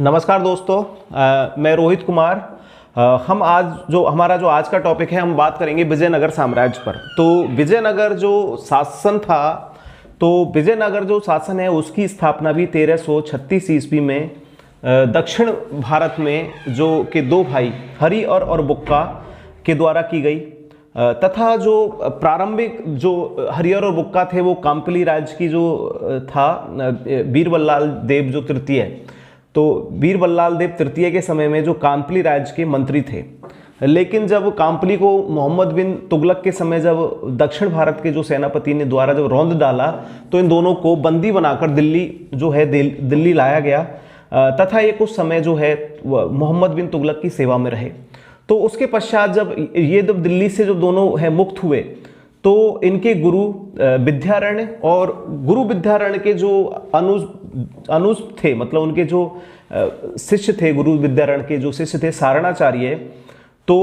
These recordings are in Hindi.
नमस्कार दोस्तों, मैं रोहित कुमार। हम हमारा जो आज का टॉपिक है, हम बात करेंगे विजयनगर साम्राज्य पर। तो विजयनगर जो शासन था, तो विजयनगर जो शासन है उसकी स्थापना भी 1336 ईस्वी में दक्षिण भारत में जो के दो भाई हरि और बुक्का के द्वारा की गई। तथा जो प्रारंभिक जो हरिहर और बुक्का थे वो कांपली राज्य की जो था बीरबल्लाल देव जो तृतीय, तो बीरबल्लाल देव तृतीय के समय में जो कांपली राज्य के मंत्री थे। लेकिन जब कांपली को मोहम्मद बिन तुगलक के समय जब दक्षिण भारत के जो सेनापति ने द्वारा जब रौंद डाला, तो इन दोनों को बंदी बनाकर दिल्ली लाया गया तथा ये कुछ समय जो है मोहम्मद बिन तुगलक की सेवा में रहे। तो उसके पश्चात जब दिल्ली से जो दोनों है मुक्त हुए, तो इनके गुरु विद्यारण्य और गुरु विद्यारण्य के जो अनुज थे, मतलब उनके जो शिष्य थे, गुरु विद्यारण्य के जो शिष्य थे सारणाचार्य, तो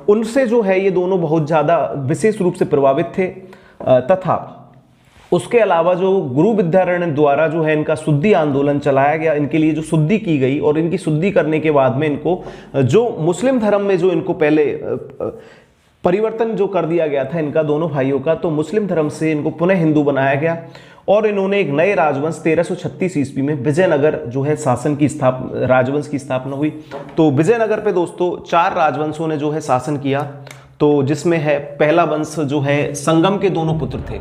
उनसे जो है ये दोनों बहुत ज़्यादा विशेष रूप से प्रभावित थे। तथा उसके अलावा जो गुरु विद्यारण्य द्वारा जो है इनका शुद्धि आंदोलन चलाया गया, इनके लिए जो शुद्धि की गई, और इनकी शुद्धि करने के बाद में इनको जो मुस्लिम धर्म में जो इनको पहले परिवर्तन जो कर दिया गया था इनका दोनों भाइयों का, तो मुस्लिम धर्म से इनको पुनः हिंदू बनाया गया और इन्होंने एक नए राजवंश 1336 ईस्वी में विजयनगर जो है राजवंश की स्थापना हुई। तो विजयनगर पे दोस्तों 4 राजवंशों ने जो है शासन किया। तो जिसमें है पहला वंश जो है संगम के दोनों पुत्र थे,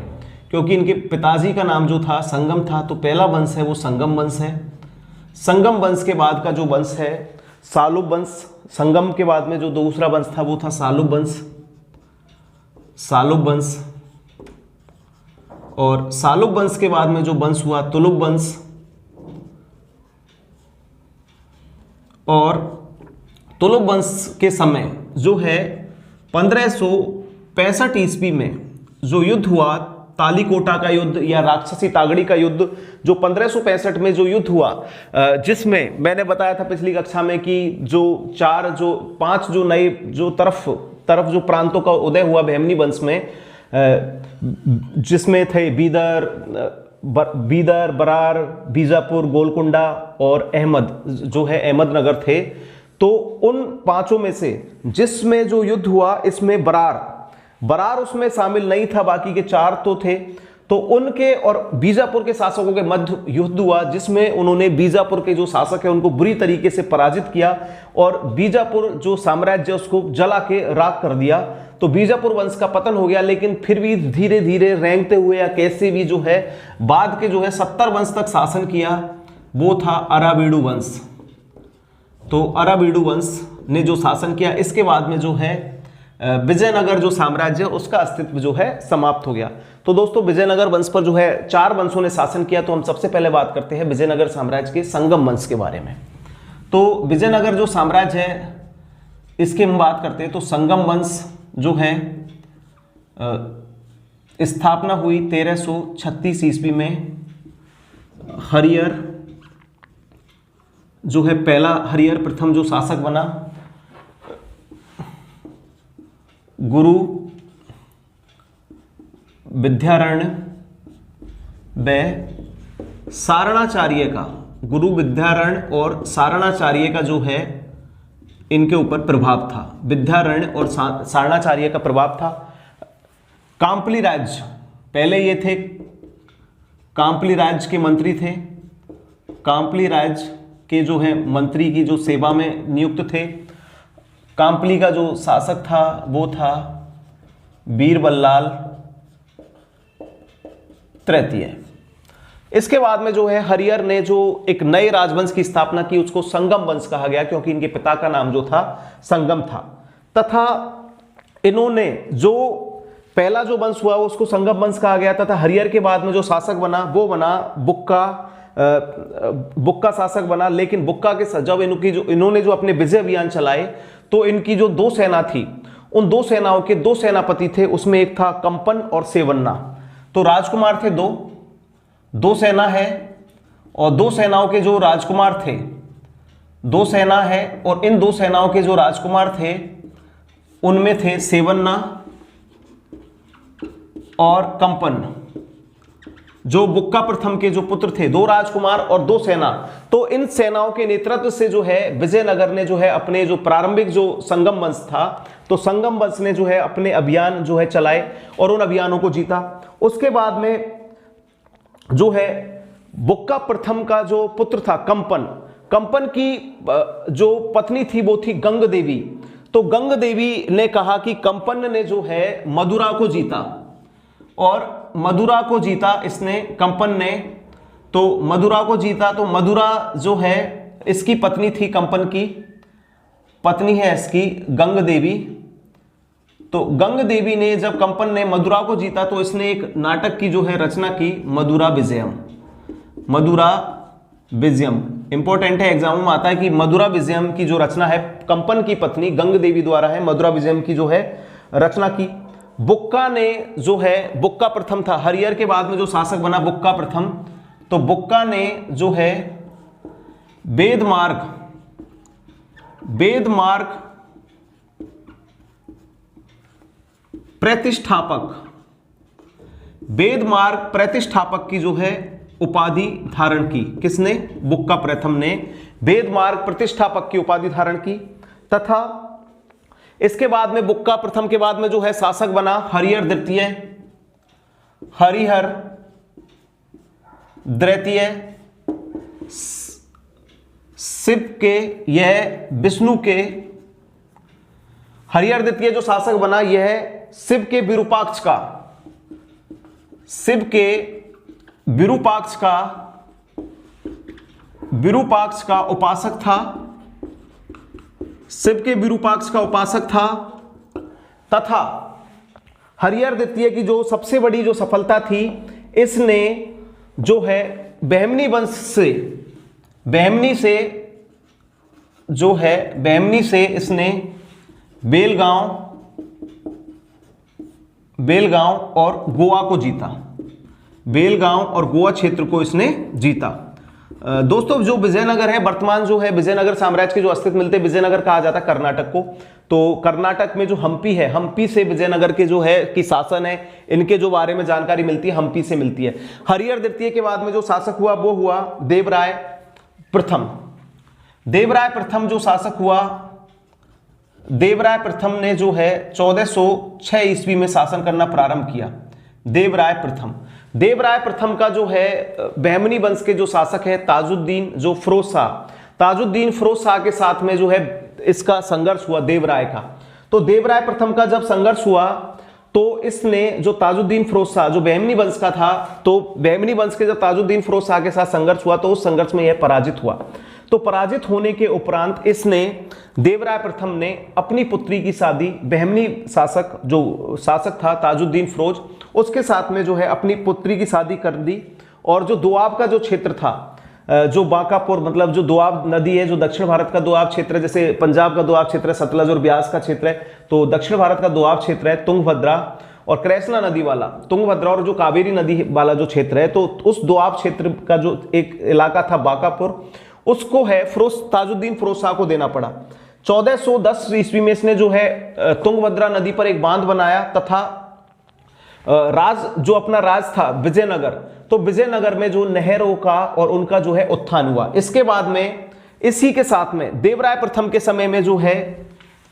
क्योंकि इनके पिताजी का नाम जो था संगम था, तो पहला वंश है वो संगम वंश है। संगम वंश के बाद का जो वंश है सालुब वंश। संगम के बाद में जो दूसरा वंश था वो था सालुब वंश। और सालुब वंश के बाद में जो वंश हुआ तुलुब वंश। और तुलुब वंश के समय जो है 1565 ईस्वी में जो युद्ध हुआ, तालीकोटा का युद्ध या राक्षसी तागड़ी का युद्ध, जो 1565 में जो युद्ध हुआ, जिसमें मैंने बताया था पिछली कक्षा में कि जो 5 जो नए जो तरफ जो प्रांतों का उदय हुआ बहमनी वंश में, जिसमें थे बीदर, बरार, बीजापुर, गोलकुंडा और अहमदनगर थे। तो उन 5 में से जिसमें जो युद्ध हुआ, इसमें बरार उसमें शामिल नहीं था, बाकी के 4 तो थे। तो उनके और बीजापुर के शासकों के मध्य युद्ध हुआ, जिसमें उन्होंने बीजापुर के जो शासक है उनको बुरी तरीके से पराजित किया और बीजापुर जो साम्राज्य उसको जला के राख कर दिया। तो बीजापुर वंश का पतन हो गया। लेकिन फिर भी धीरे धीरे रेंगते हुए या कैसे भी जो है बाद के जो है 70 वंश तक शासन किया, वो था अराबीडू वंश। तो अराबीडू वंश ने जो शासन किया, इसके बाद में जो है विजयनगर जो साम्राज्य उसका अस्तित्व जो है समाप्त हो गया। तो दोस्तों विजयनगर वंश पर जो है 4 वंशों ने शासन किया। तो हम सबसे पहले बात करते हैं विजयनगर साम्राज्य के संगम वंश के बारे में। तो विजयनगर जो साम्राज्य है इसकी हम बात करते हैं। तो संगम वंश जो है स्थापना हुई 1336 ईस्वी में। हरिहर जो है हरिहर प्रथम जो शासक बना। गुरु विद्यारण्य व सारणाचार्य का, गुरु विद्यारण्य और सारणाचार्य का जो है इनके ऊपर प्रभाव था। विद्यारण्य और सारणाचार्य का प्रभाव था। कांपली राज्य, पहले ये थे कांपली राज्य के मंत्री थे। कांपली राज्य के जो है मंत्री की जो सेवा में नियुक्त थे। कांपली का जो शासक था वो था बीरबल्लाल तृतीय। इसके बाद में जो है हरिहर ने जो एक नए राजवंश की स्थापना की, उसको संगम वंश कहा गया, क्योंकि इनके पिता का नाम जो था संगम था। तथा इन्होंने जो पहला जो वंश हुआ उसको संगम वंश कहा गया। तथा हरिहर के बाद में जो शासक बना वो बना बुक्का शासक बना। लेकिन बुक्का के जब इन्होंने जो अपने विजय अभियान चलाए, तो इनकी जो 2 सेना थी, उन 2 सेनाओं के 2 सेनापति थे। उसमें एक था कंपन और सेवन्ना। तो राजकुमार थे 2 सेना है, और 2 सेनाओं के जो राजकुमार थे, 2 सेना है, और इन 2 सेनाओं के जो राजकुमार थे उनमें थे सेवन्ना और कंपन। जो बुक्का प्रथम के जो पुत्र थे, 2 राजकुमार और 2 सेना, तो इन सेनाओं के नेतृत्व से जो है विजयनगर ने जो है अपने जो प्रारंभिक जो संगम वंश था, तो संगम वंश ने जो है अपने अभियान जो है चलाए और उन अभियानों को जीता। उसके बाद में जो है बुक्का प्रथम का जो पुत्र था कंपन, कंपन की जो पत्नी थी वो थी गंग देवी। तो गंग देवी ने कहा कि कंपन ने जो है मदुरा को जीता, और मदुरा को जीता इसने, कंपन ने तो मदुरा को जीता। तो मदुरा जो है इसकी पत्नी थी, कंपन की पत्नी है इसकी गंग देवी। तो गंग देवी ने जब कंपन ने मदुरा को जीता तो इसने एक नाटक की जो है रचना की, मदुरा विजयम। मदुरा विजयम इंपॉर्टेंट है, एग्जाम में आता है कि मदुरा विजयम की जो रचना है कंपन की पत्नी गंग देवी द्वारा है, मदुरा विजयम की जो है रचना की। बुक्का ने जो है, बुक्का प्रथम था, हरिहर के बाद में जो शासक बना बुक्का प्रथम, तो बुक्का ने जो है वेदमार्ग प्रतिष्ठापक की जो है उपाधि धारण की। किसने? बुक्का प्रथम ने वेदमार्ग प्रतिष्ठापक की उपाधि धारण की। तथा इसके बाद में बुक्का प्रथम के बाद में जो है शासक बना हरिहर द्वितीय, हरिहर द्वितीय, शिव के, यह विष्णु के, हरिहर द्वितीय जो शासक बना यह शिव के विरूपाक्ष का, शिव के विरूपाक्ष का उपासक था, शिव के विरूपाक्ष का उपासक था। तथा हरिहर द्वितीय की जो सबसे बड़ी जो सफलता थी, इसने जो है बहमनी वंश से, बहमनी से इसने बेलगांव और गोवा को जीता, बेलगांव और गोवा क्षेत्र को इसने जीता। दोस्तों जो विजयनगर है, वर्तमान जो है विजयनगर साम्राज्य के जो अस्तित्व मिलते हैं, विजयनगर कहा जाता है कर्नाटक को। तो कर्नाटक में जो हम्पी है, हम्पी से विजयनगर के जो है कि शासन है, इनके जो बारे में जानकारी मिलती है हम्पी से मिलती है। हरिहर द्वितीय के बाद में जो शासक हुआ वो हुआ देवराय प्रथम। देवराय प्रथम जो शासक हुआ, देवराय प्रथम ने जो है 1406 ईस्वी में शासन करना प्रारंभ किया। देवराय प्रथम का जो है बहमनी वंश के जो शासक है ताजुद्दीन जो फिरोज शाह, ताजुद्दीन फिरोज शाह के साथ में जो है इसका संघर्ष हुआ देवराय का। तो देवराय प्रथम का जब संघर्ष हुआ तो इसने जो ताजुद्दीन फिरोज शाह जो बहमनी वंश का था, तो बहमनी वंश के जब ताजुद्दीन फिरोज शाह के साथ संघर्ष हुआ तो उस संघर्ष में यह पराजित हुआ। तो पराजित होने के उपरांत इसने, देवराय प्रथम ने अपनी पुत्री की शादी बहमनी शासक जो शासक था ताजुद्दीन फिरोज, उसके साथ में जो है अपनी पुत्री की शादी कर दी। और जो दोआब का जो क्षेत्र था, जो बांकापुर मतलब जो दोआब नदी है, जो दक्षिण भारत का दोआब क्षेत्र है, जैसे पंजाब का दोआब क्षेत्र है सतलज और ब्यास का क्षेत्र है, तो दक्षिण भारत का दोआब क्षेत्र है तुंगभद्रा और कृष्णा नदी वाला, तुंगभद्रा और जो कावेरी नदी वाला जो क्षेत्र है, तो उस दोआब क्षेत्र का जो एक इलाका था बांकापुर, उसको है ताजुद्दीन फिरोज शाह को देना पड़ा। 1410 ईस्वी में इसने जो है तुंगभद्रा नदी पर एक बांध बनाया तथा जो अपना राज था विजयनगर, तो विजयनगर में जो नहरों का और उनका जो है उत्थान हुआ। इसके बाद में इसी के साथ में देवराय प्रथम के समय में जो है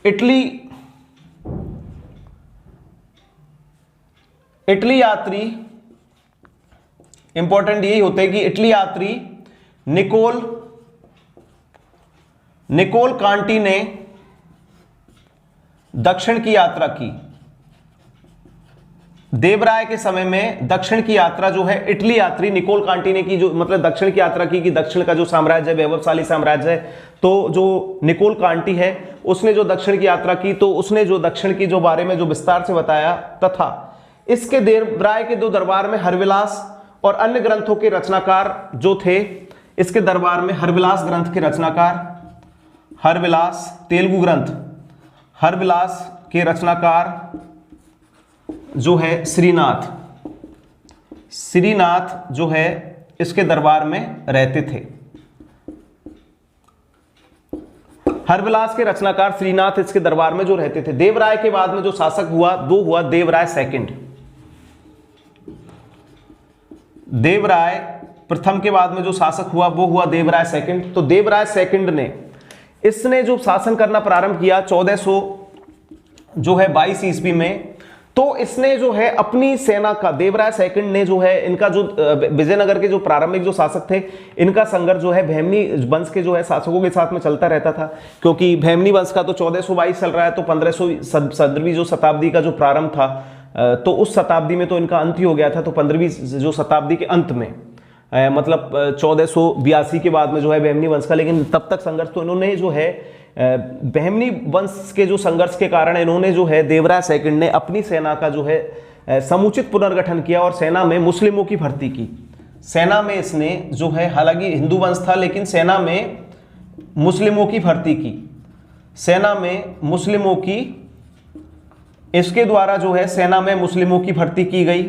इटली यात्री, इंपॉर्टेंट यही होता है कि इटली यात्री निकोल कांटी ने दक्षिण की यात्रा की। देवराय के समय में दक्षिण की यात्रा जो है इटली यात्री निकोल कांटी ने की, जो मतलब दक्षिण की यात्रा की कि दक्षिण का जो साम्राज्य है वैभवशाली साम्राज्य है, तो जो निकोल कांटी है उसने जो दक्षिण की यात्रा की, तो उसने जो दक्षिण की जो बारे में जो विस्तार से बताया। तथा इसके देवराय के दो दरबार में हरविलास और अन्य ग्रंथों के रचनाकार जो थे, इसके दरबार में हरविलास ग्रंथ के रचनाकार, हरविलास तेलुगु ग्रंथ, हरविलास के रचनाकार जो है श्रीनाथ जो है इसके दरबार में रहते थे। हरविलास के रचनाकार श्रीनाथ इसके दरबार में जो रहते थे। देवराय के बाद में जो शासक हुआ वो हुआ देवराय सेकंड। देवराय प्रथम के बाद में जो शासक हुआ वो हुआ देवराय सेकंड। तो देवराय सेकंड ने इसने जो शासन करना प्रारंभ किया 1422 ईस्वी में, तो इसने जो है अपनी सेना का, देवराय सेकंड ने जो है इनका जो विजयनगर के जो प्रारंभिक जो शासक थे, इनका संघर्ष जो है भैमनी वंश के जो है शासकों के साथ में चलता रहता था, क्योंकि भैमनी वंश का तो 1422 चल रहा है, तो 1500 जो शताब्दी का जो प्रारंभ था, तो उस शताब्दी में तो इनका अंत ही हो गया था। तो 15वीं जो शताब्दी के अंत में मतलब 1482 के बाद में जो है बहमनी वंश का, लेकिन तब तक संघर्ष तो इन्होंने जो है बहमनी वंश के जो संघर्ष के कारण इन्होंने जो है देवराय सेकंड ने अपनी सेना का जो है समुचित पुनर्गठन किया और सेना में मुस्लिमों की भर्ती की। सेना में इसने जो है, हालांकि हिंदू वंश था लेकिन सेना में मुस्लिमों की भर्ती की, सेना में मुस्लिमों की, इसके द्वारा जो है सेना में मुस्लिमों की भर्ती की गई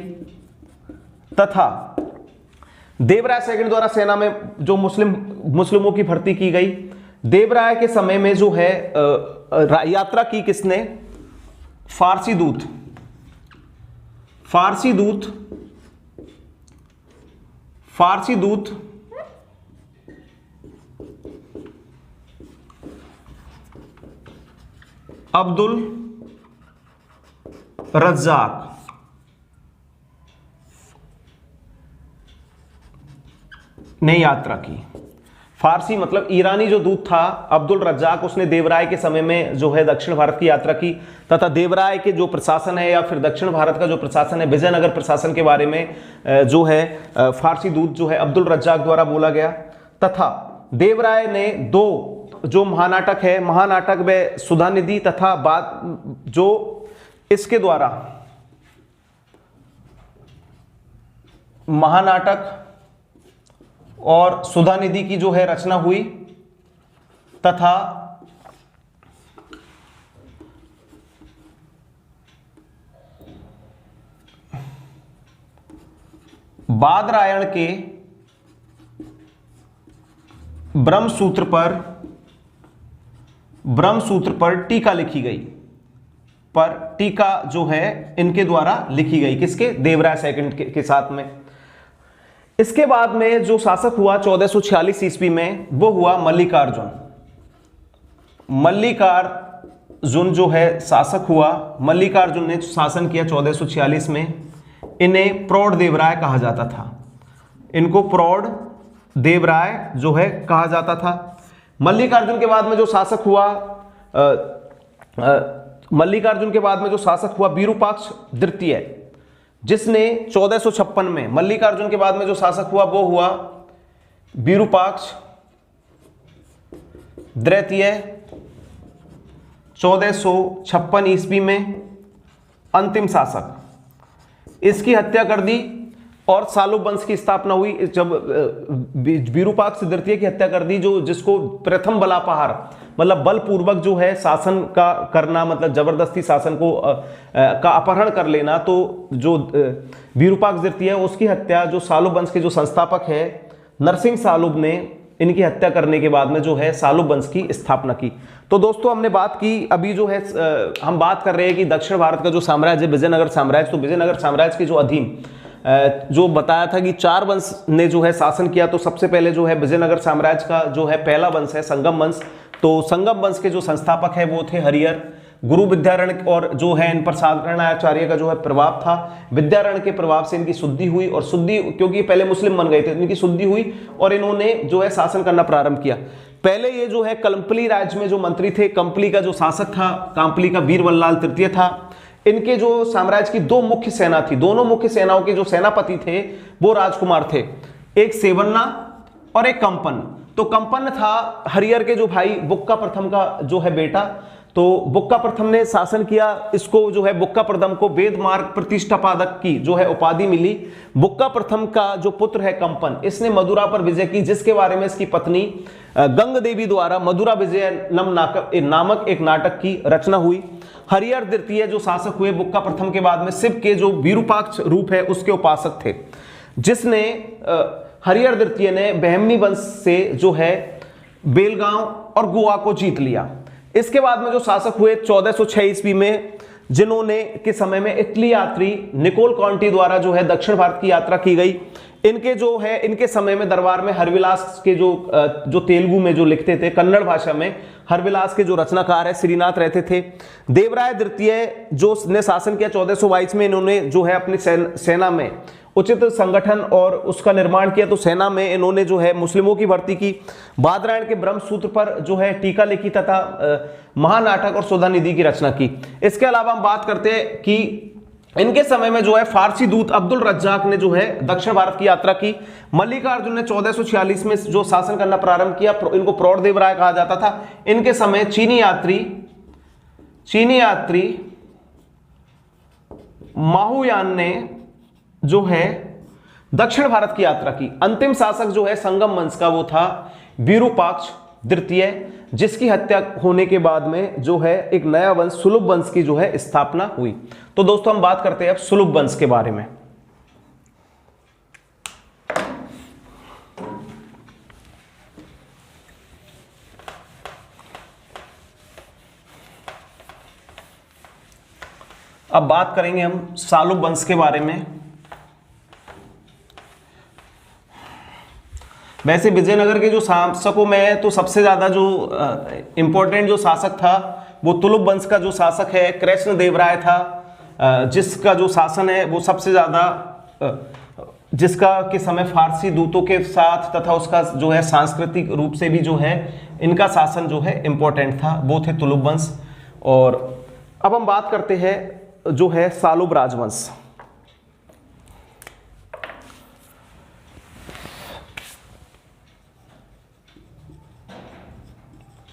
तथा देवराय सेकंड द्वारा सेना में जो मुस्लिमों की भर्ती की गई। देवराय के समय में जो है यात्रा की किसने? फारसी दूत, फारसी दूत, फारसी दूत अब्दुल रज्जाक ने यात्रा की। फारसी मतलब ईरानी जो दूत था अब्दुल रज्जाक, उसने देवराय के समय में जो है दक्षिण भारत की यात्रा की तथा देवराय के जो प्रशासन है या फिर दक्षिण भारत का जो प्रशासन है, विजयनगर प्रशासन के बारे में जो है फारसी दूत जो है अब्दुल रज्जाक द्वारा बोला गया। तथा देवराय ने दो जो महानाटक है, महानाटक व सुधा निधि तथा बाद जो इसके द्वारा महानाटक और सुधा निधि की जो है रचना हुई तथा बादरायण के ब्रह्मसूत्र पर टीका लिखी गई, पर टीका जो है इनके द्वारा लिखी गई, किसके? देवराय सेकंड के साथ में। इसके बाद में जो शासक हुआ 1446 ईस्वी में, वो हुआ मल्लिकार्जुन। मल्लिकार्जुन जो है शासक हुआ, मल्लिकार्जुन ने शासन किया 1446 में। इन्हें प्रौढ़ देवराय कहा जाता था, इनको प्रौढ़ देवराय जो है कहा जाता था। मल्लिकार्जुन के बाद में जो शासक हुआ मल्लिकार्जुन के बाद में जो शासक हुआ विरूपाक्ष द्वितीय, जिसने 1456 में, मल्लिकार्जुन के बाद में जो शासक हुआ वो हुआ विरूपाक्ष द्वितीय 1456 ईस्वी में अंतिम शासक। इसकी हत्या कर दी और सालुब वंश की स्थापना हुई। जब विरूपाक्ष द्वितीय की हत्या कर दी, जो जिसको प्रथम बलापहार मतलब बलपूर्वक जो है शासन का करना, मतलब जबरदस्ती शासन को का अपहरण कर लेना, तो जो विरूपाक्ष द्वितीय है उसकी हत्या जो सालुब वंश के जो संस्थापक है नरसिंह सालुब ने, इनकी हत्या करने के बाद में जो है सालुब वंश की स्थापना की। तो दोस्तों हमने बात की, अभी जो है हम बात कर रहे हैं कि दक्षिण भारत का जो साम्राज्य है विजयनगर साम्राज्य, तो विजयनगर साम्राज्य के जो अधीन जो बताया था कि 4 वंश ने जो है शासन किया। तो सबसे पहले जो है विजयनगर साम्राज्य का जो है पहला वंश है संगम वंश। तो संगम वंश के जो संस्थापक है वो थे हरिहर, गुरु विद्यारण्य, और जो है इन पर साधारणाचार्य का जो है प्रभाव था। विद्यारण्य के प्रभाव से इनकी शुद्धि हुई, और शुद्धि क्योंकि पहले मुस्लिम बन गए थे, इनकी शुद्धि हुई और इन्होंने जो है शासन करना प्रारंभ किया। पहले ये जो है कंपली राज्य में जो मंत्री थे, कंपली का जो शासक था, कंपली का वीर बल्लाल तृतीय था। इनके जो साम्राज्य की 2 मुख्य सेना थी, दोनों मुख्य सेनाओं के जो सेनापति थे वो राजकुमार थे, एक सेवन्ना और एक कंपन। तो कंपन था हरिहर के जो भाई बुक्का प्रथम का जो है बेटा। तो बुक्का प्रथम ने शासन किया, इसको जो है बुक्का प्रथम को वेद मार्ग प्रतिष्ठापादक की जो है उपाधि मिली। बुक्का प्रथम का जो पुत्र है कंपन, इसने मदुरा पर विजय की, जिसके बारे में इसकी पत्नी गंग देवी द्वारा मदुरा विजय नामक एक नाटक की रचना हुई। हरिहर द्वितीय जो शासक हुए बुक्का प्रथम के बाद में शिव के जो विरूपाक्ष रूप है उसके उपासक थे, जिसने हरिहर द्वितीय ने बहमनी वंश से जो है बेलगांव और गोवा को जीत लिया। इसके बाद में जो शासक हुए 1406 ईस्वी में जिन्होंने के समय में इटली यात्री निकोल कॉन्टी द्वारा जो है दक्षिण भारत की यात्रा की गई। इनके जो है इनके समय में दरबार में हरविलास के जो तेलुगु में जो लिखते थे, कन्नड़ भाषा में हरविलास के जो रचनाकार है श्रीनाथ रहते थे। देवराय द्वितीय जो ने शासन किया 1422 में, इन्होंने जो है अपनी सेना में उचित संगठन और उसका निर्माण किया। तो सेना में इन्होंने जो है मुस्लिमों की भर्ती की, बादरायण के ब्रह्मसूत्र पर जो है टीका लिखी तथा महानाटक और सुधा निधि की रचना की। इसके अलावा हम बात करते हैं कि इनके समय में जो है फारसी दूत अब्दुल रज्जाक ने जो है दक्षिण भारत की यात्रा की। मल्लिकार्जुन ने 1446 में जो शासन करना प्रारंभ किया, इनको प्रौढ़ देवराय कहा जाता था। इनके समय चीनी यात्री माहुयान ने जो है दक्षिण भारत की यात्रा की। अंतिम शासक जो है संगम वंश का वो था विरूपाक्ष द्वितीय, जिसकी हत्या होने के बाद में जो है एक नया वंश सुलभ वंश की जो है स्थापना हुई। तो दोस्तों हम बात करते हैं अब सुलभ वंश के बारे में। अब बात करेंगे हम सालुब वंश के बारे में। वैसे विजयनगर के जो शासकों में तो सबसे ज्यादा जो इंपॉर्टेंट जो शासक था वो तुलुप वंश का जो शासक है कृष्ण देवराय था, जिसका जो शासन है वो सबसे ज्यादा जिसका के समय फारसी दूतों के साथ तथा उसका जो है सांस्कृतिक रूप से भी जो है इनका शासन जो है इंपॉर्टेंट था, वो थे तुलुप वंश। और अब हम बात करते हैं जो है सालुब राजवंश।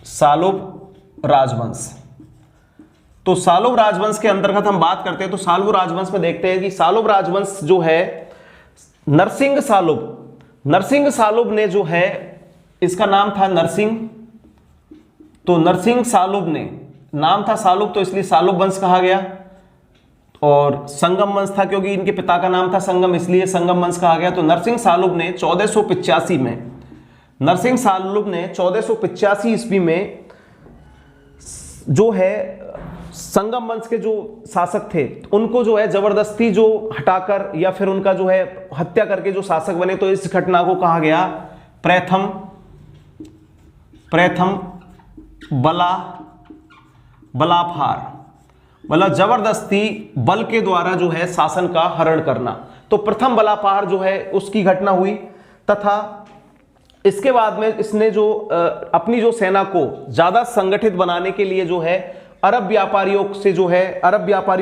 सालुब राजवंश, तो सालुब राजवंश के अंतर्गत हम बात करते हैं तो सालुब राजवंश में देखते हैं कि सालुब राजवंश जो है नरसिंह सालुब ने जो है इसका नाम था नरसिंह, तो नरसिंह सालुब ने नाम था सालुब तो इसलिए सालुब वंश कहा गया। और संगम वंश था क्योंकि इनके पिता का नाम था संगम, इसलिए संगम वंश कहा गया। तो नरसिंह सालुब ने 1485 ईस्वी में जो है संगम वंश के जो शासक थे उनको जो है जबरदस्ती जो हटाकर या फिर उनका जो है हत्या करके जो शासक बने, तो इस घटना को कहा गया प्रथम बलापहार, मतलब जबरदस्ती बल के द्वारा जो है शासन का हरण करना। तो प्रथम बलापहार जो है उसकी घटना हुई तथा इसके बाद में इसने जो अपनी जो सेना को ज्यादा संगठित बनाने के लिए जो है अरब व्यापारियों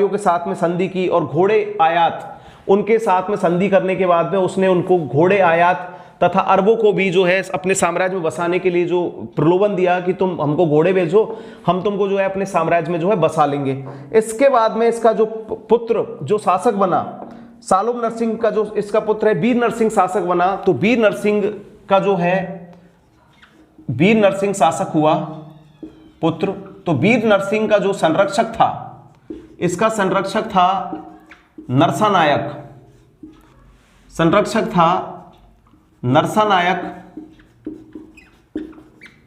के साथ में संधि की और घोड़े आयात उनके साथ में संधि करने के बाद में उसने उनको घोड़े आयात तथा अरबों को भी जो है अपने साम्राज्य में बसाने के लिए जो प्रलोभन दिया कि तुम हमको घोड़े भेजो, हम तुमको जो है अपने साम्राज्य में जो है बसा लेंगे। इसके बाद में इसका जो पुत्र जो शासक बना सालुब नरसिंह का जो इसका पुत्र है वीर नरसिंह शासक बना। तो वीर नरसिंह शासक हुआ पुत्र। तो वीर नरसिंह का जो संरक्षक था इसका संरक्षक था नरसानायक।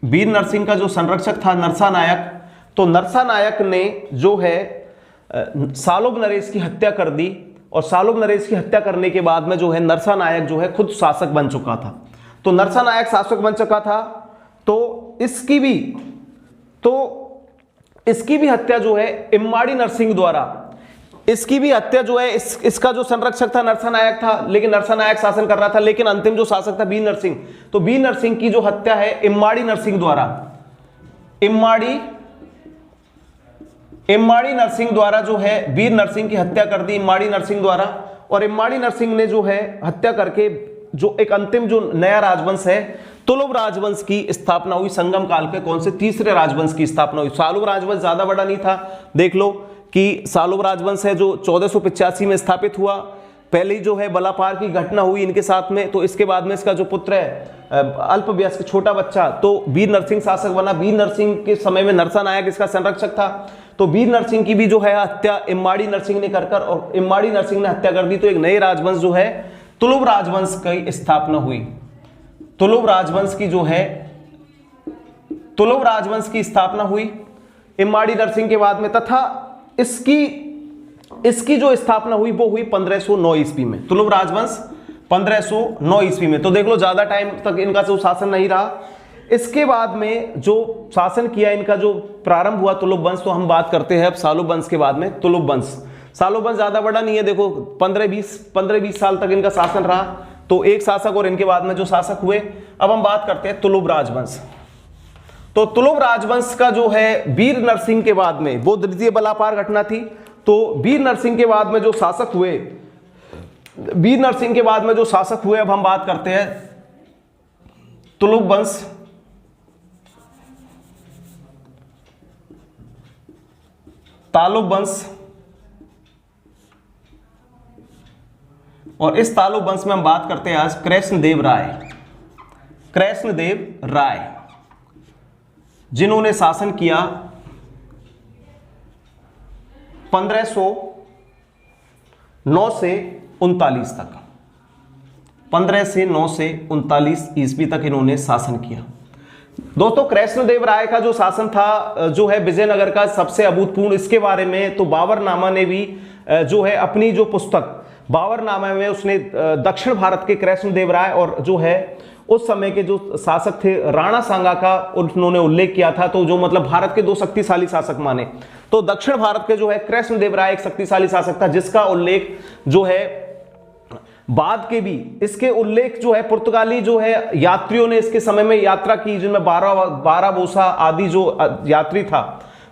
वीर नरसिंह का जो संरक्षक था नरसानायक। तो नरसानायक ने जो है सालुब नरेश की हत्या कर दी और सालुब नरेश की हत्या करने के बाद में जो है नरसानायक जो है खुद शासक बन चुका था। तो नरसानायक शासक बन चुका था तो इसकी भी हत्या जो है इम्माड़ी नरसिंह द्वारा, इसकी भी हत्या जो है इसका जो संरक्षक था नरसानायक था, लेकिन नरसानायक शासन कर रहा था, लेकिन अंतिम जो शासक था वीर नरसिंह, तो वीर नरसिंह की जो हत्या है इम्माड़ी नरसिंह द्वारा जो है वीर नरसिंह की हत्या कर दी इम्माड़ी नरसिंह द्वारा। और इम्माड़ी नरसिंह ने जो है हत्या करके जो एक अंतिम जो नया राजवंश है तुलुप राजवंश की स्थापना हुई। संगम काल के कौन से तीसरे राजवंश की स्थापना हुई। सालुब राजवंश ज्यादा बड़ा नहीं था, देख लो कि सालुब राजवंश है जो 1485 में स्थापित हुआ। पहले जो है बलापार की घटना हुई इनके साथ में, तो इसके बाद में इसका जो पुत्र है अल्पवयस्क छोटा बच्चा तो वीर नरसिंह शासक बना। वीर नरसिंह के समय में नरसानायक इसका संरक्षक था। तो वीर नरसिंह की भी जो है हत्या इम्माड़ी नरसिंह ने कर और इम्माड़ी नरसिंह ने हत्या कर दी। तो एक नए राजवंश जो है तुलुप राजवंश की स्थापना हुई। तुलुप राजवंश की स्थापना हुई इम्माड़ी नरसिंह के बाद में। तथा इसकी जो स्थापना हुई वो हुई 1509 ईस्वी में, तुलुब राजवंश 1509 ईस्वी में। तो देख लो ज्यादा टाइम तक इनका जो शासन नहीं रहा। इसके बाद में जो शासन किया इनका, जो प्रारंभ हुआ तुलुब वंश, तो हम बात करते हैं अब सालुब वंश के बाद में तुलुब वंश। सालुब वंश ज्यादा बड़ा नहीं है, देखो 15-20 साल तक इनका शासन रहा, तो एक शासक और इनके बाद में जो शासक हुए। अब हम बात करते हैं तुलुब राजवंश। तो तुलुब राजवंश का जो है वीर नरसिंह के बाद में, वो द्वितीय बलापार घटना थी, तो वीर नरसिंह के बाद में जो शासक हुए, वीर नरसिंह के बाद में जो शासक हुए, अब हम बात करते हैं तुलुब वंश। तालुब वंश, और इस तालुब वंश में हम बात करते हैं आज कृष्णदेव राय। कृष्णदेव राय जिन्होंने शासन किया 1509 से 39 तक, 15 से 9 से 39 ईस्वी तक इन्होंने शासन किया। दोस्तों कृष्णदेव राय का जो शासन था, जो है विजयनगर का, सबसे अभूतपूर्व। इसके बारे में तो बाबरनामा ने भी जो है अपनी जो पुस्तक बाबरनामा में उसने दक्षिण भारत के कृष्णदेव राय और जो है उस समय के जो शासक थे राणा सांगा का उन्होंने उल्लेख किया था। तो जो मतलब भारत के दो शक्तिशाली शासक माने, तो दक्षिण भारत के जो है कृष्णदेव राय एक शक्तिशाली शासक था, जिसका उल्लेख जो है बाद के भी, इसके उल्लेख जो है पुर्तगाली जो है यात्रियों ने इसके समय में यात्रा की, जिनमें बाराबोसा आदि जो यात्री था,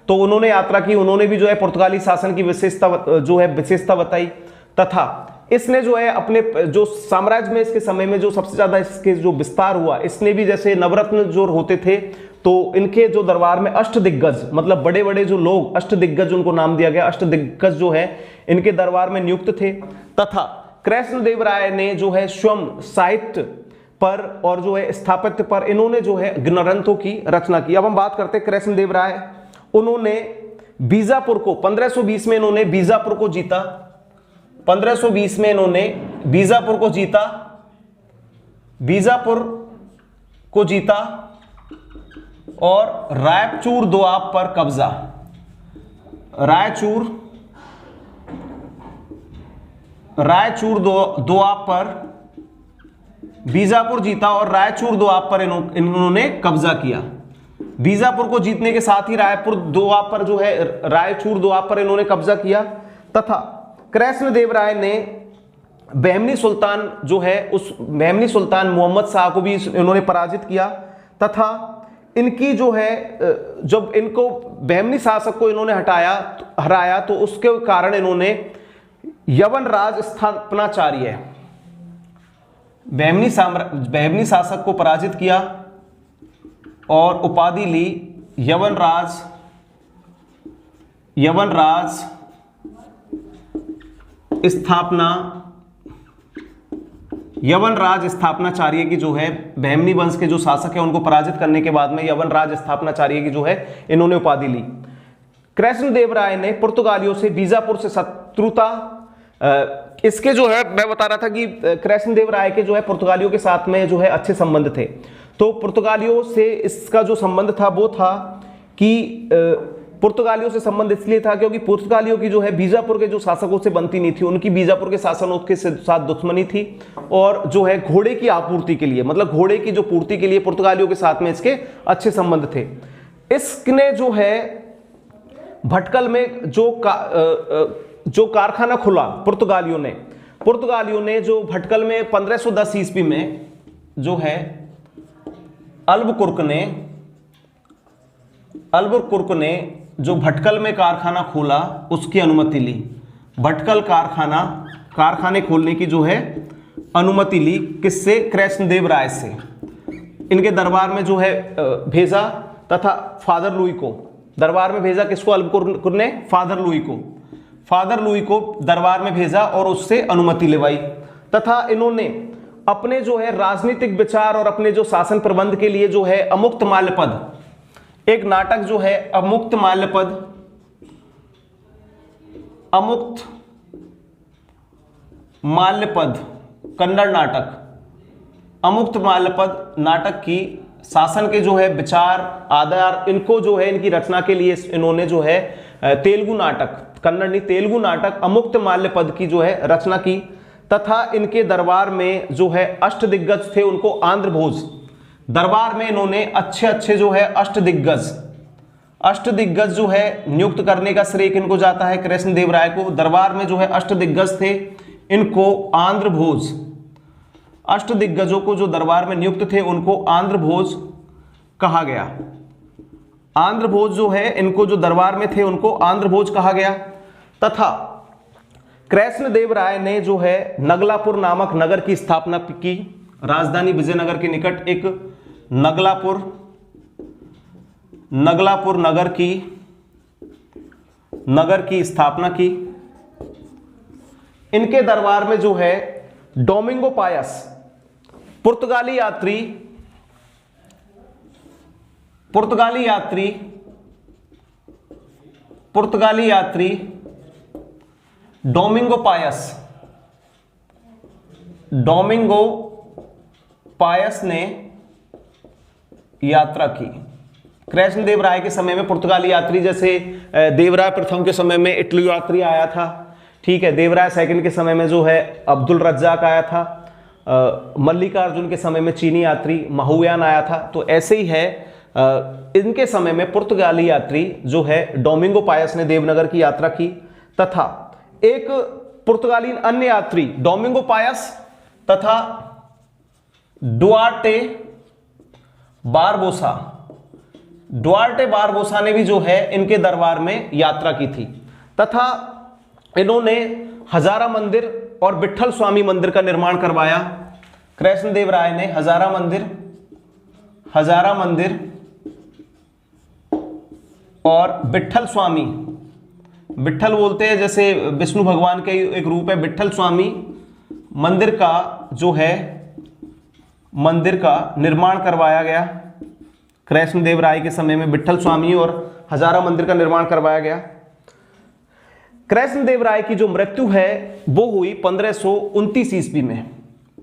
तो उन्होंने यात्रा की, उन्होंने भी जो है पुर्तगाली शासन की विशेषता बताई। तथा इसने जो है अपने जो साम्राज्य में इसके समय में जो सबसे ज्यादा इसके जो विस्तार हुआ, इसने भी जैसे नवरत्न जो होते थे, तो इनके जो दरबार में अष्टदिग्गज, मतलब बड़े बड़े जो लोग, अष्टदिग्गज उनको नाम दिया गया, अष्टदिग्गज जो है इनके दरबार में नियुक्त थे। तथा कृष्णदेव राय ने जो है स्वयं साहित्य पर और जो है स्थापत्य पर इन्होंने जो है ग्रंथों की रचना की। अब हम बात करते हैं कृष्णदेव राय। उन्होंने बीजापुर को 1520 में इन्होंने बीजापुर को जीता, 1520 में इन्होंने बीजापुर को जीता और रायचूर दोआब पर कब्जा, रायचूर दोआब पर बीजापुर जीता और रायचूर दोआब पर इन्होंने कब्जा किया। बीजापुर को जीतने के साथ ही रायपुर दोआब पर जो है रायचूर दोआब पर इन्होंने कब्जा किया। तथा कृष्णदेव राय ने बहमनी सुल्तान जो है, उस बहमनी सुल्तान मोहम्मद शाह को भी इन्होंने पराजित किया। तथा इनकी जो है, जब इनको बहमनी शासक को इन्होंने हराया, तो उसके कारण इन्होंने यवन राज स्थापनाचार्य, बहमनी शासक को पराजित किया और उपाधि ली यवन राज स्थापनाचार्य की जो है, बहमनी वंश के जो शासक है उनको पराजित करने के बाद में यवन राज स्थापनाचार्य की जो है इन्होंने उपाधि ली। कृष्णदेव राय ने पुर्तगालियों से बीजापुर से शत्रुता, इसके जो है मैं बता रहा था कि कृष्णदेव राय के जो है पुर्तगालियों के साथ में जो है अच्छे संबंध थे। तो पुर्तगालियों से इसका जो संबंध था वो था कि पुर्तगालियों से संबंध इसलिए था क्योंकि पुर्तगालियों की जो है बीजापुर के जो शासकों से बनती नहीं थी, उनकी बीजापुर के शासकों के साथ दुश्मनी थी और जो है घोड़े की आपूर्ति के लिए, मतलब घोड़े की जो पूर्ति के लिए पुर्तगालियों के साथ में इसके अच्छे संबंध थे। इसने जो है भटकल में जो कारखाना खुला पुर्तगालियों ने जो भटकल में 1510 ईस्वी में जो है अल्बुकर्क ने जो भटकल में कारखाना खोला उसकी अनुमति ली। भटकल कारखाने खोलने की जो है अनुमति ली, किससे? कृष्णदेव राय से। इनके दरबार में जो है भेजा, तथा फादर लुई को दरबार में भेजा। किसको? अल्बुकर्क ने फादर लुई को दरबार में भेजा और उससे अनुमति लेवाई। तथा इन्होंने अपने जो है राजनीतिक विचार और अपने जो शासन प्रबंध के लिए जो है अमुक्त माल्यपद, एक नाटक जो है अमुक्त माल्यपद कन्नड़ नाटक, अमुक्त माल्यपद नाटक की शासन के जो है विचार आधार, इनको जो है इनकी रचना के लिए इन्होंने जो है तेलुगु नाटक, कन्नड़ नहीं तेलुगु नाटक अमुक्त माल्य पद की जो है रचना की। तथा इनके दरबार में जो है अष्टदिग्गज थे, उनको आंध्र भोज, दरबार में इन्होंने अच्छे अच्छे जो है अष्टदिग्गज जो है नियुक्त करने का श्रेय किनको जाता है, कृष्णदेव राय को। दरबार में जो है अष्टदिग्गज थे, इनको आंध्र भोज, अष्टदिग्गजों को जो दरबार में नियुक्त थे उनको आंध्र भोज कहा गया। आंध्र भोज जो है, इनको जो दरबार में थे उनको आंध्र भोज कहा गया। तथा कृष्णदेव राय ने जो है नगलापुर नामक नगर की स्थापना की, राजधानी विजयनगर के निकट एक नगलापुर नगर की स्थापना की। इनके दरबार में जो है डोमिंगो पायस, पुर्तगाली यात्री डोमिंगो पायस ने यात्रा की। कृष्णदेव राय के समय में पुर्तगाली यात्री, जैसे देवराय प्रथम के समय में इटली यात्री आया था, ठीक है, देवराय सेकंड के समय में जो है अब्दुल रज्जाक आया था, मल्लिकार्जुन के समय में चीनी यात्री महायान आया था। तो ऐसे ही है, इनके समय में पुर्तगाली यात्री जो है डोमिंगो पायस ने देवनगर की यात्रा की। तथा एक पुर्तगाली अन्य यात्री डोमिंगो पायस तथा डुआर्टे बारबोसा ने भी जो है इनके दरबार में यात्रा की थी। तथा इन्होंने हजारा मंदिर और विट्ठल स्वामी मंदिर का निर्माण करवाया। कृष्णदेव राय ने हजारा मंदिर और विट्ठल स्वामी, विट्ठल बोलते हैं जैसे विष्णु भगवान का एक रूप है, विट्ठल स्वामी मंदिर का जो है मंदिर का निर्माण करवाया गया। कृष्णदेव राय के समय में विट्ठल स्वामी और हजारा मंदिर का निर्माण करवाया गया। कृष्णदेव राय की जो मृत्यु है वो हुई 1529 ईस्वी में।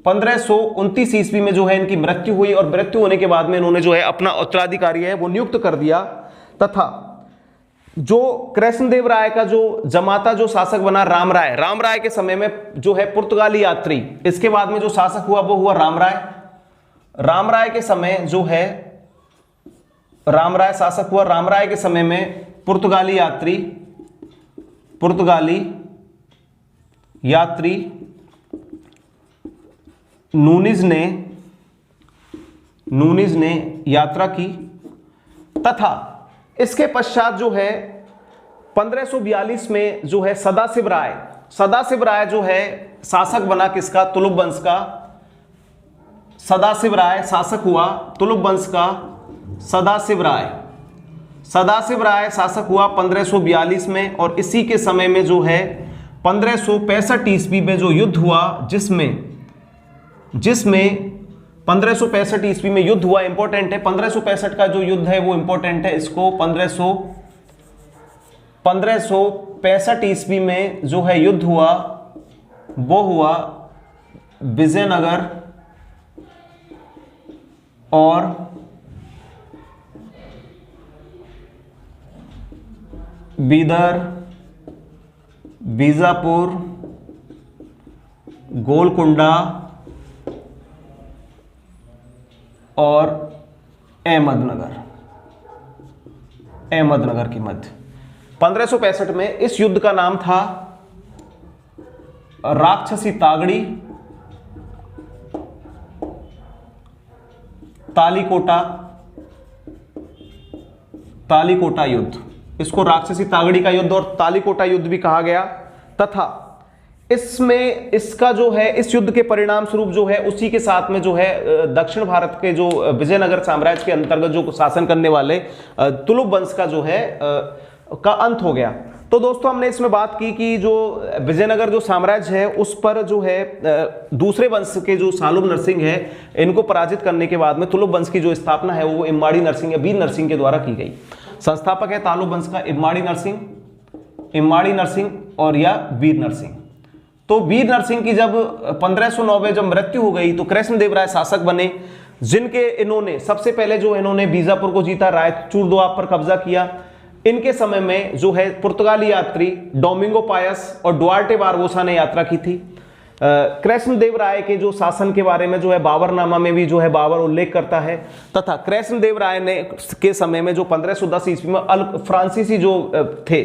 1529 ईस्वी में जो है इनकी मृत्यु हुई और मृत्यु होने के बाद में इन्होंने जो है अपना उत्तराधिकारी है वो नियुक्त कर दिया। तथा जो कृष्णदेव राय का जो जमाता जो शासक बना राम राय के समय में जो है पुर्तगाली यात्री, इसके बाद में जो शासक हुआ वो हुआ राम राय के समय जो है राम राय शासक हुआ। राम राय के समय में पुर्तगाली यात्री नूनिज ने यात्रा की। तथा इसके पश्चात जो है 1542 में जो है सदाशिव राय जो है शासक बना, किसका, तुलुप वंश का। सदाशिव राय शासक हुआ तुलुप वंश का। सदाशिव राय शासक हुआ 1542 में और इसी के समय में जो है 1565 ईस्वी में जो युद्ध हुआ, जिसमें 1565 ईस्वी में युद्ध हुआ, इंपॉर्टेंट है 1565 का जो युद्ध है वो इंपॉर्टेंट है, इसको 1565 ईस्वी में जो है युद्ध हुआ वो हुआ विजयनगर और बीदर, बीजापुर, गोलकुंडा और अहमदनगर के मध्य। 1565 में इस युद्ध का नाम था राक्षसी तालीकोटा युद्ध। इसको राक्षसी तागड़ी का युद्ध और तालीकोटा युद्ध भी कहा गया। तथा इसमें इसका जो है इस युद्ध के परिणाम स्वरूप जो है उसी के साथ में जो है दक्षिण भारत के जो विजयनगर साम्राज्य के अंतर्गत जो शासन करने वाले तुलुप वंश का जो है का अंत हो गया। तो दोस्तों हमने इसमें बात की कि जो विजयनगर जो साम्राज्य है उस पर जो है दूसरे वंश के जो सालुब नरसिंह है इनको पराजित करने के बाद में तुलुप वंश की जो स्थापना है वो इम्माड़ी नरसिंह या वीर नरसिंह के द्वारा की गई। संस्थापक है तालुब वंश का इम्माड़ी नरसिंह और या वीर नरसिंह। तो वीर नरसिंह की जब 1509 में जब मृत्यु हो गई तो कृष्णदेव राय शासक बने। जिनके इन्होंने सबसे पहले जो इन्होंने बीजापुर को जीता, रायचूर दोआब पर कब्जा किया। इनके समय में जो है पुर्तगाली यात्री डोमिंगो पायस और डुआर्टे बारबोसा ने यात्रा की थी। कृष्णदेव राय के जो शासन के बारे में जो है बाबरनामा में भी जो है बाबर उल्लेख करता है, तथा कृष्णदेव राय ने के समय में जो 1510 ईस्वी में फ्रांसीसी जो थे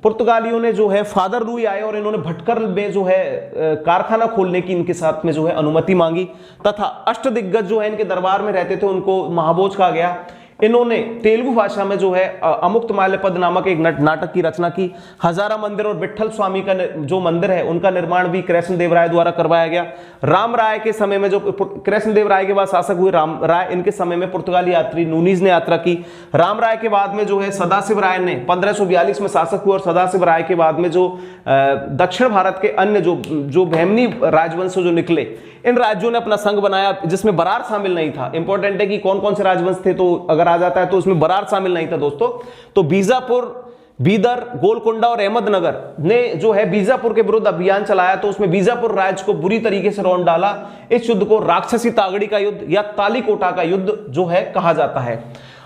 पुर्तगालियों ने जो है फादर लुई आए और इन्होंने भटकर में जो है कारखाना खोलने की इनके साथ में जो है अनुमति मांगी, तथा अष्टदिग्गज जो है इनके दरबार में रहते थे उनको महाभोज कहा गया। इन्होंने तेलुगु भाषा में जो है अमुक्तमाल्यपद नामक एक नाटक की रचना की। हजारा मंदिर और विट्ठल स्वामी का जो मंदिर है उनका निर्माण भी कृष्णदेव राय द्वारा करवाया गया। राम राय के समय में जो कृष्णदेव राय के बाद शासक हुए राम राय, इनके समय में पुर्तगाली यात्री नूनीज ने यात्रा की। राम राय के बाद में जो है सदाशिव राय ने 1542 में शासक हुए और सदाशिव राय के बाद में जो दक्षिण भारत के अन्य जो बहमनी राजवंश जो निकले, इन राज्यों ने अपना संघ बनाया जिसमें बरार शामिल नहीं था। इंपॉर्टेंट है कि कौन कौन से राजवंश थे, तो अगर आ जाता है तो उसमें बरार शामिल नहीं था दोस्तों। तो बीजापुर, बीदर, गोलकोंडा और अहमदनगर ने जो है बीजापुर के विरुद्ध अभियान चलाया, तो उसमें बीजापुर राज्य को बुरी तरीके से रौंद डाला। इस युद्ध को राक्षसी तागड़ी का युद्ध या तालीकोटा का युद्ध जो है कहा जाता है।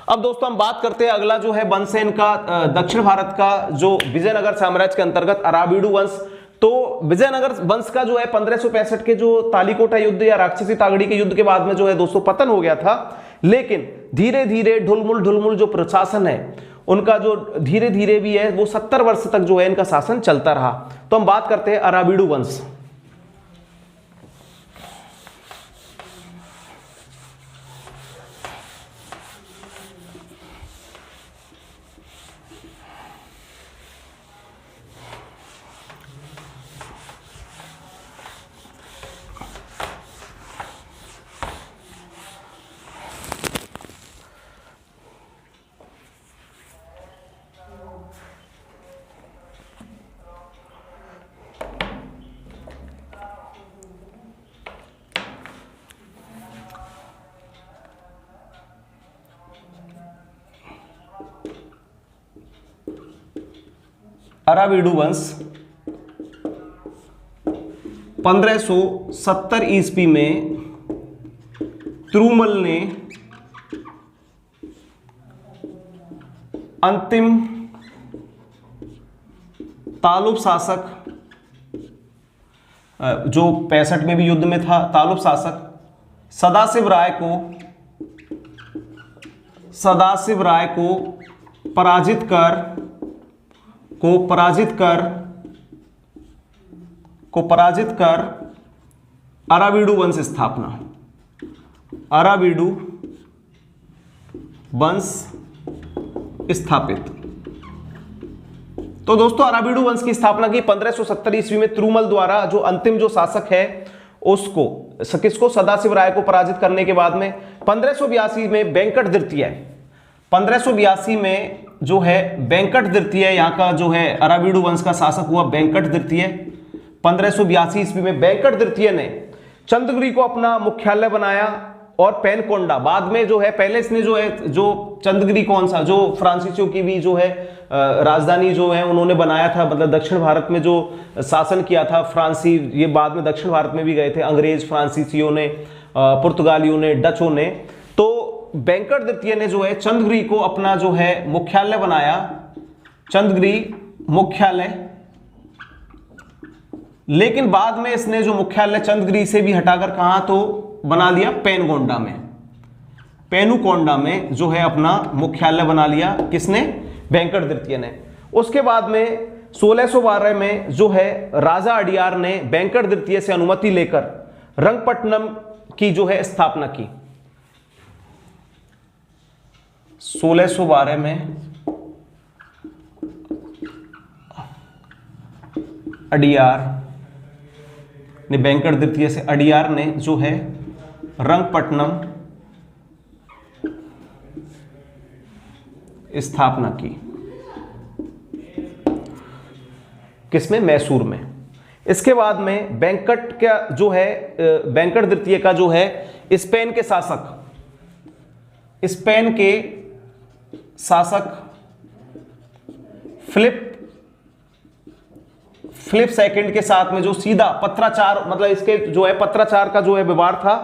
अब दोस्तों हम बात करते हैं, अगला जो है वंश है इनका दक्षिण भारत का जो विजयनगर साम्राज्य के अंतर्गत अराबिडु वंश। तो विजयनगर वंश का जो है 1565 के जो तालीकोटा युद्ध या राक्षसी तागड़ी के युद्ध के बाद में जो है दोस्तों पतन हो गया था, लेकिन धीरे धीरे ढुलमुल जो प्रशासन है उनका जो धीरे धीरे भी है वो 70 वर्ष तक जो है इनका शासन चलता रहा। तो हम बात करते हैं अराबिडु वंश। अराबिडु वंश 1570 ईस्वी में तिरुमल ने अंतिम तालुक शासक जो 65 में भी युद्ध में था, तालुक शासक सदाशिव राय को पराजित कर अराबिडु वंश स्थापना, अराबिडु वंश स्थापित। तो दोस्तों अराबिडु वंश की स्थापना की 1570 ईस्वी में तिरुमल द्वारा, जो अंतिम जो शासक है उसको किसको, सदाशिव राय को पराजित करने के बाद में 1582 में वेंकट द्वितीय, 1582 में जो है वेंकट द्वितीय यहाँ का जो है अराबिडु वंश का शासक हुआ वेंकट द्वितीय। 1582 ईस्वी में वेंकट द्वितीय ने चंद्रगिरी को अपना मुख्यालय बनाया और पेनकोंडा, बाद में जो है पहले इसने जो है जो चंद्रगिरी कौन सा जो फ्रांसीसियों की भी जो है राजधानी जो है उन्होंने बनाया था, मतलब दक्षिण भारत में जो शासन किया था फ्रांसी, ये बाद में दक्षिण भारत में भी गए थे अंग्रेज, फ्रांसीसियों ने, पुर्तगालियों ने, डचों ने। तो वेंकट द्वितीय ने जो है चंद्रगिरी को अपना जो है मुख्यालय बनाया, चंद्रगिरी मुख्यालय, लेकिन बाद में इसने जो मुख्यालय चंद्रगिरी से भी हटाकर कहां तो बना लिया पेनगोंडा में, पेनुकोंडा में जो है अपना मुख्यालय बना लिया, किसने, वेंकट द्वितीय ने। उसके बाद में 1612 में जो है राजा अडियार ने वेंकट द्वितीय से अनुमति लेकर रंगपट्टनम की जो है स्थापना की। 1612 में अडियार ने, वेंकट द्वितीय से अडियार ने जो है रंगपट्टनम स्थापना की, किसमें, मैसूर में। इसके बाद में वेंकट का जो है वेंकट द्वितीय का जो है स्पेन के शासक फिलिप सेकंड के साथ में जो सीधा पत्राचार, मतलब इसके जो है पत्राचार का जो है व्यवहार था,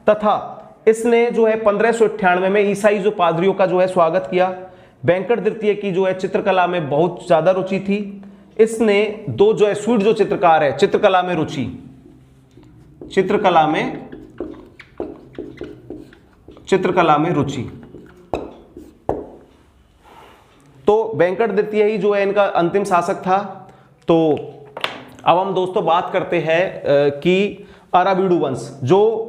तथा इसने जो है 1598 में ईसाई जो पादरियों का जो है स्वागत किया। वेंकट द्वितीय की जो है चित्रकला में बहुत ज्यादा रुचि थी। इसने दो जो है स्वीड जो चित्रकार है, चित्रकला में रुचि, चित्रकला में रुचि। तो वेंकट द्वितीय ही जो है इनका अंतिम शासक था। तो अब हम दोस्तों बात करते हैं कि अराबीडु वंश, जो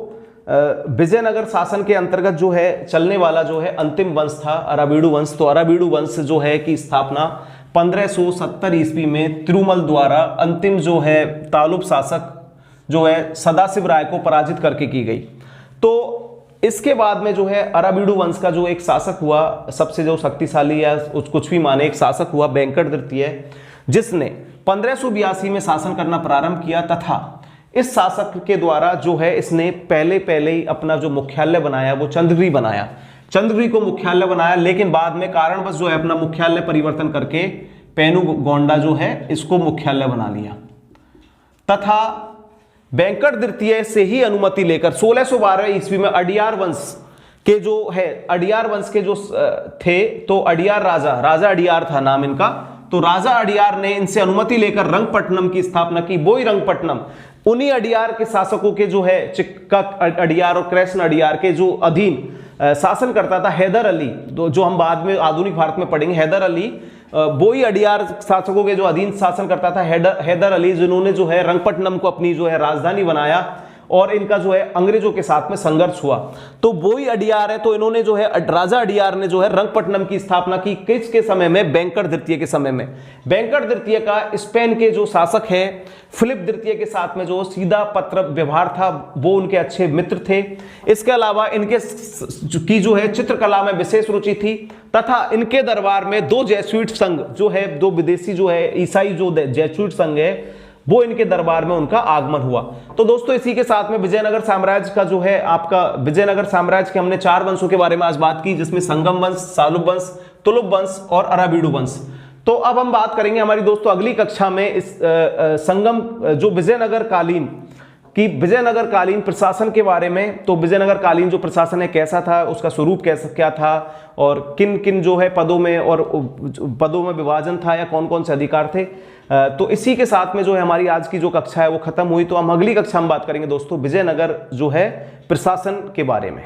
विजयनगर शासन के अंतर्गत जो है चलने वाला जो है अंतिम वंश था अराबीडु वंश। तो अराबीडु वंश जो है की स्थापना 1570 ईस्वी में तिरुमल द्वारा अंतिम जो है तालुब शासक जो है सदाशिव राय को पराजित करके की गई। तो इसके बाद में जो है अराबीडु वंश का जो एक शासक हुआ, सबसे जो शक्तिशाली या कुछ भी माने एक शासक हुआ वेंकट द्वितीय, जिसने 1582 में शासन करना प्रारंभ किया। तथा इस शासक के द्वारा जो है इसने पहले ही अपना जो मुख्यालय बनाया वो चंद्रगिरी बनाया, चंद्रगिरी को मुख्यालय बनाया। लेकिन बाद में कारणवश जो है अपना मुख्यालय परिवर्तन करके पेनुगोंडा जो है इसको मुख्यालय बना लिया। तथा वेंकट द्वितीय से ही अनुमति लेकर 1612 ईस्वी में अडियार वंश के जो है, अडियार वंश के जो थे, तो अडियार राजा अडियार था नाम इनका। तो राजा अडियार ने इनसे अनुमति लेकर रंगपट्टनम की स्थापना की। वही रंगपट्टनम उन्हीं अडियार के शासकों के जो है चिक्का अडियार और कृष्ण अडियार के जो अधीन शासन करता था हैदर अली, जो हम बाद में आधुनिक भारत में पढ़ेंगे। हैदर अली वही अडियार शासकों के जो अधीन शासन करता था हैदर अली, जिन्होंने जो है रंगपट्टनम को अपनी जो है राजधानी बनाया और इनका जो है अंग्रेजों के साथ में संघर्ष हुआ। तो वही अडियार है, तो इन्होंने जो है राजा अडियार ने जो है रंगपट्टनम की स्थापना की। किसके समय में? वेंकट द्वितीय के समय में। वेंकट द्वितीय का स्पेन के जो शासक है फिलिप द्वितीय के साथ में जो सीधा पत्र व्यवहार था वो उनके अच्छे मित्र थे। इसके अलावा इनके की जो है चित्रकला में विशेष रुचि थी। तथा इनके दरबार में दो जैसुइट संघ जो है, दो विदेशी जो है ईसाई जो जैसुइट संघ है, वो इनके दरबार में उनका आगमन हुआ। तो दोस्तों इसी के साथ में विजयनगर साम्राज्य का जो है आपका विजयनगर साम्राज्य के हमने 4 वंशों के बारे में आज बात की, जिसमें संगम वंश, सालुब वंश, तुलुब वंश और अराबीडु वंश। तो अब हम बात करेंगे हमारी दोस्तों अगली कक्षा में इस संगम जो विजयनगर कालीन प्रशासन के बारे में। तो विजयनगर कालीन जो प्रशासन है कैसा था, उसका स्वरूप क्या था और किन किन जो है पदों में विभाजन था या कौन कौन से अधिकार थे। तो इसी के साथ में जो है हमारी आज की जो कक्षा है वो खत्म हुई। तो हम अगली कक्षा में बात करेंगे दोस्तों विजयनगर जो है प्रशासन के बारे में।